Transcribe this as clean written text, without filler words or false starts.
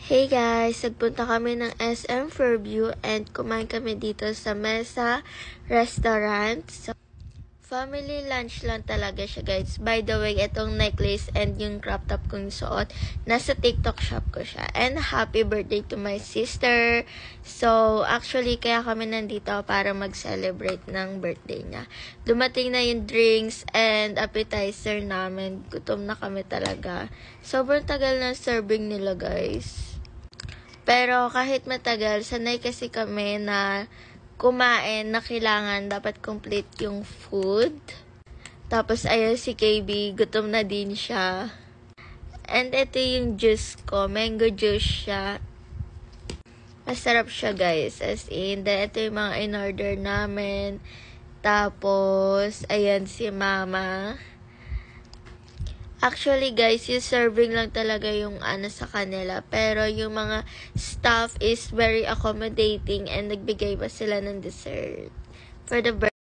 Hey guys! Nagpunta kami ng SM Fairview and kumain kami dito sa Mesa Restaurant. So, family lunch lang talaga siya guys. By the way, itong necklace and yung crop top kong suot, nasa TikTok shop ko siya. And happy birthday to my sister! So, actually, kaya kami nandito para mag-celebrate ng birthday niya. Dumating na yung drinks and appetizer namin. Gutom na kami talaga. Sobrang tagal na serving nila guys. Pero kahit matagal, sanay kasi kami na kumain na kailangan dapat complete yung food. Tapos ayun si KB, gutom na din siya. And ito yung juice ko, mango juice siya. Masarap siya guys, as in. Then ito yung mga in-order namin. Tapos, ayan si mama. Actually guys, yung serving lang talaga yung sa kanila. Pero yung mga staff is very accommodating and nagbigay pa sila ng dessert for the birthday.